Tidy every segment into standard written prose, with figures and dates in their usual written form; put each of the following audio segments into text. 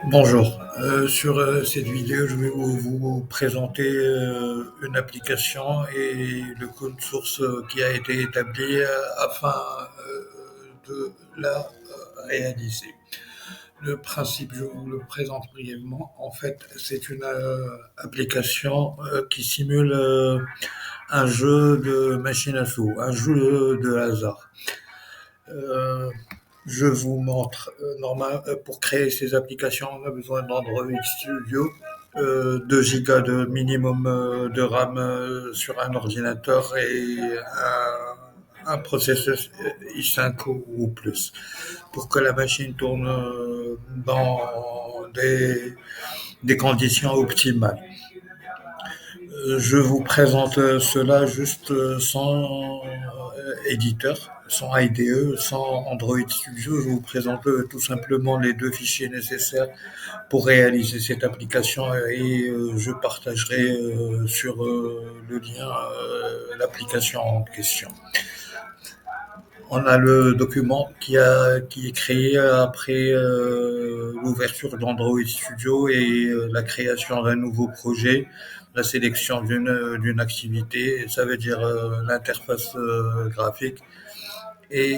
Bonjour. Sur cette vidéo, je vais vous présenter une application et le code source qui a été établi afin de la réaliser. Le principe, je vous le présente brièvement. En fait, c'est une application qui simule un jeu de machine à sous, un jeu de hasard. Euh, je vous montre, pour créer ces applications, on a besoin d'Android Studio, 2 gigas de minimum de RAM sur un ordinateur et un processeur i5 ou plus pour que la machine tourne dans des conditions optimales. Je vous présente cela juste sans éditeur, sans IDE, sans Android Studio. Je vous présente tout simplement les deux fichiers nécessaires pour réaliser cette application et je partagerai sur le lien l'application en question. On a le document qui est créé après l'ouverture d'Android Studio et la création d'un nouveau projet, la sélection d'une activité, ça veut dire l'interface graphique et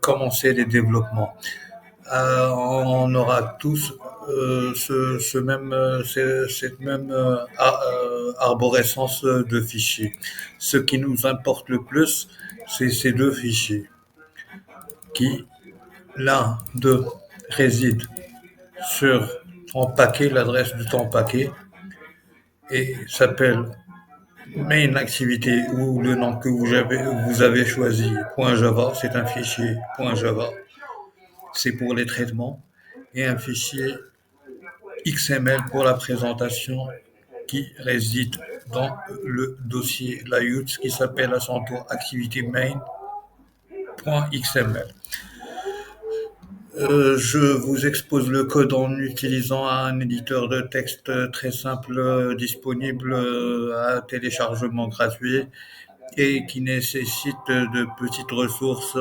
commencer les développements. On aura tous cette même arborescence de fichiers. Ce qui nous importe le plus, c'est ces deux fichiers qui, l'un d'eux, réside sur ton paquet, l'adresse de ton paquet, et s'appelle main activité ou le nom que vous avez choisi, .java, c'est un fichier .java, c'est pour les traitements, et un fichier XML pour la présentation qui réside dans le dossier layout qui s'appelle à son tour activité main.xml. Je vous expose le code en utilisant un éditeur de texte très simple disponible à téléchargement gratuit et qui nécessite de petites ressources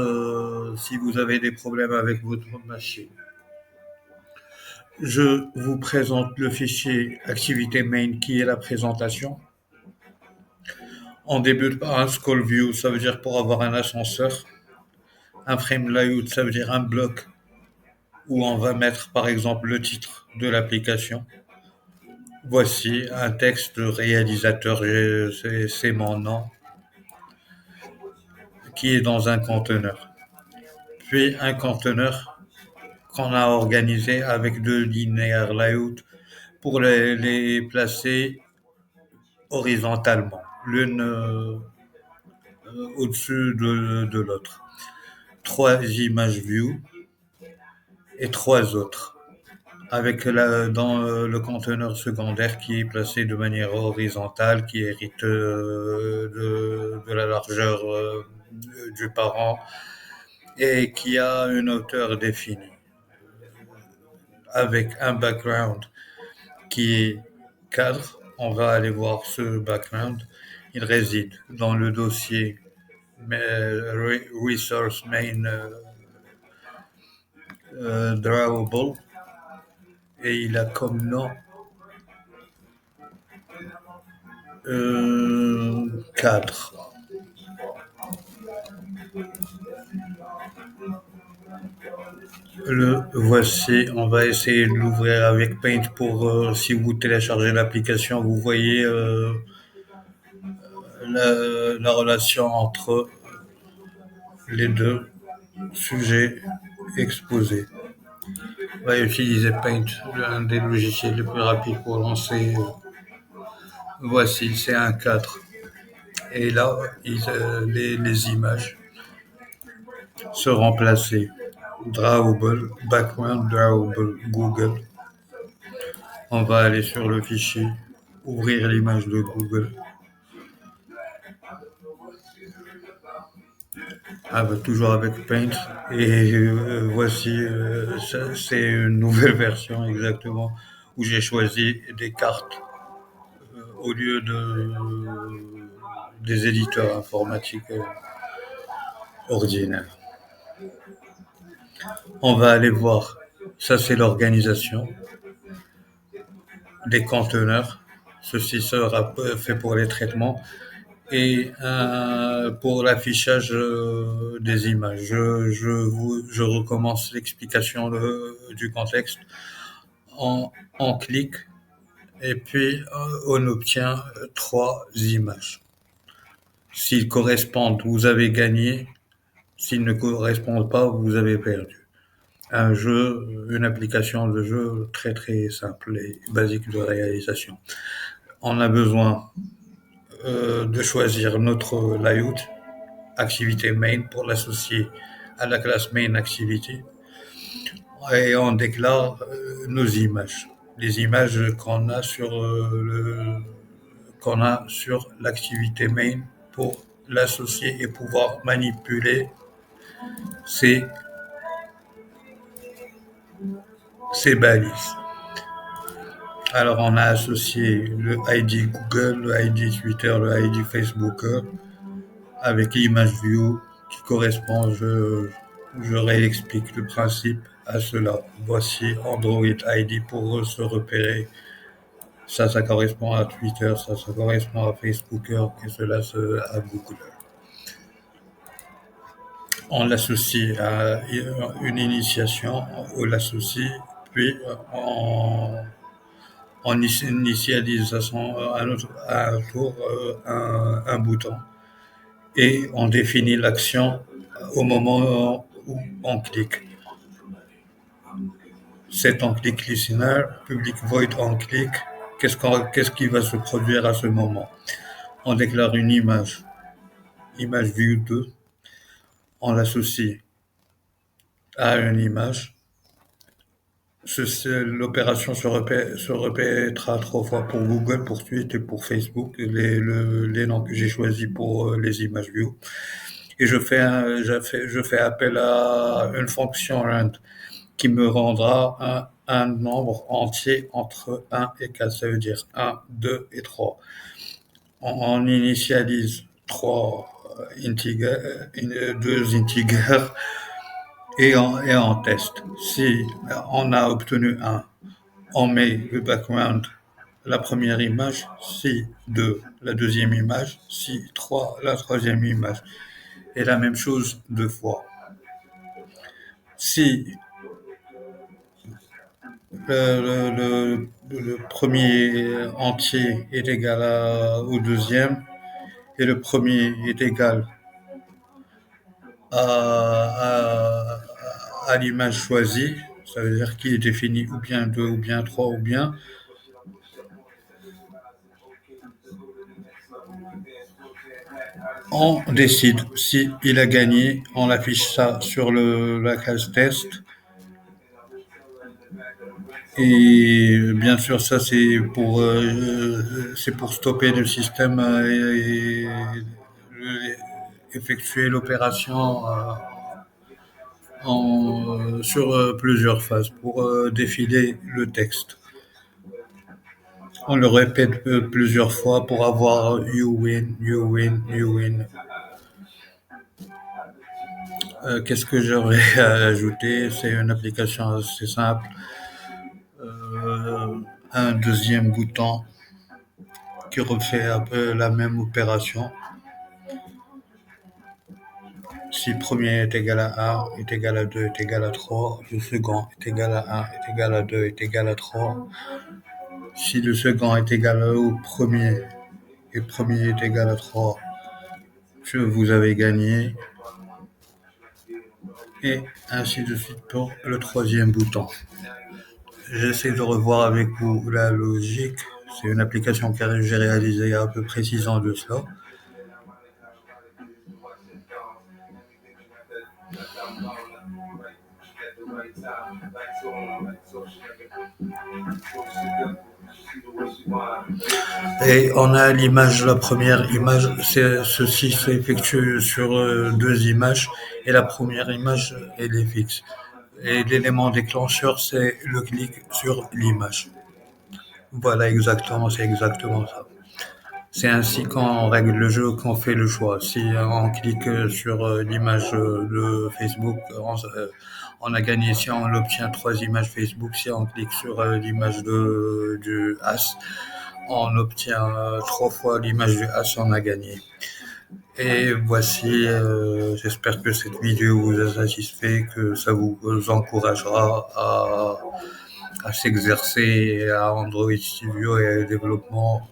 si vous avez des problèmes avec votre machine. Je vous présente le fichier activité main qui est la présentation. On débute par un scroll view, ça veut dire pour avoir un ascenseur. Un frame layout, ça veut dire un bloc où on va mettre par exemple le titre de l'application. Voici un texte de réalisateur, c'est mon nom, qui est dans un conteneur. Puis un conteneur qu'on a organisé avec deux linéaires layout pour les placer horizontalement, l'une au-dessus de l'autre. Trois images view et trois autres, avec dans le conteneur secondaire qui est placé de manière horizontale, qui hérite de la largeur du parent et qui a une hauteur définie, avec un background qui est cadre. On va aller voir ce background. Il réside dans le dossier resource main drawable et il a comme nom cadre. Le voici, on va essayer de l'ouvrir avec Paint pour si vous téléchargez l'application, vous voyez la relation entre les deux sujets exposés. On va utiliser Paint, l'un des logiciels les plus rapides pour lancer. Voici, c'est un cadre. Et là, les images seront placées. Drawable, background drawable, Google. On va aller sur le fichier, ouvrir l'image de Google. Toujours avec Paint. Et voici, c'est une nouvelle version exactement, où j'ai choisi des cartes au lieu des éditeurs informatiques ordinaires. On va aller voir Ça, c'est l'organisation des conteneurs. Ceci sera fait pour les traitements et pour l'affichage des images. Je recommence l'explication du contexte. On clique et puis on obtient 3 images. S'ils correspondent, vous avez gagné. S'ils ne correspondent pas, vous avez perdu. Un jeu, une application de jeu très très simple et basique de réalisation. On a besoin de choisir notre layout, activité main, pour l'associer à la classe main activity, et on déclare nos images, les images qu'on a sur l'activité main pour l'associer et pouvoir manipuler ces, ces balises. Alors, on a associé le ID Google, le ID Twitter, le ID Facebook avec l'image view qui correspond. Je réexplique le principe à cela. Voici Android ID pour se repérer. Ça correspond à Twitter, ça correspond à Facebook et cela à Google. On l'associe à une initiation, on l'associe, puis on initialise à un tour un bouton et on définit l'action au moment où on clique. Set on click listener, public void on click. Qu'est-ce qui va se produire à ce moment? On déclare une image view 2, on l'associe à une image. L'opération se répétera 3 fois pour Google, pour Twitter et pour Facebook, les noms que j'ai choisis pour les images view. Et je fais appel à une fonction rand qui me rendra un nombre entier entre 1 et 4, ça veut dire 1, 2 et 3. On initialise 2 integers et on teste. Si on a obtenu 1, on met le background, la première image, si 2, la deuxième image, si 3, la troisième image. Et la même chose 2 fois. Si le premier entier est égal au deuxième et le premier est égal à l'image choisie, ça veut dire qu'il est défini ou bien 2 ou bien 3 ou bien on décide si il a gagné, on affiche ça sur la case test. Et bien sûr, ça c'est pour stopper le système et effectuer l'opération sur plusieurs phases pour défiler le texte. On le répète plusieurs fois pour avoir you win, you win, you win. Qu'est-ce que j'aurais à ajouter? C'est une application assez simple. Un deuxième bouton qui refait un peu la même opération. Si le premier est égal à 1, est égal à 2, est égal à 3, le second est égal à 1, est égal à 2, est égal à 3. Si le second est égal au premier et le premier est égal à 3, vous avez gagné. Et ainsi de suite pour le troisième bouton. J'essaie de revoir avec vous la logique. C'est une application que j'ai réalisée il y a à peu près 6 ans de cela. Et on a l'image, la première image, ceci s'effectue sur 2 images et la première image, elle est fixe. Et l'élément déclencheur, c'est le clic sur l'image. Voilà, exactement, c'est exactement ça. C'est ainsi qu'on règle le jeu, qu'on fait le choix. Si on clique sur l'image de Facebook, on a gagné. Si on obtient 3 images Facebook, si on clique sur l'image du As, on obtient 3 fois l'image du As, on a gagné. Et voici, j'espère que cette vidéo vous a satisfait, que ça vous encouragera à s'exercer à Android Studio et au développement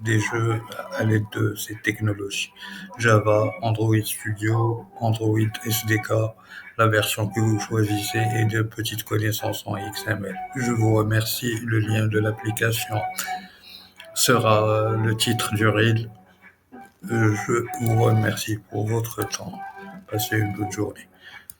des jeux à l'aide de ces technologies. Java, Android Studio, Android SDK, la version que vous choisissez et de petites connaissances en XML. Je vous remercie. Le lien de l'application sera le titre du reel. Je vous remercie pour votre temps. Passez une bonne journée.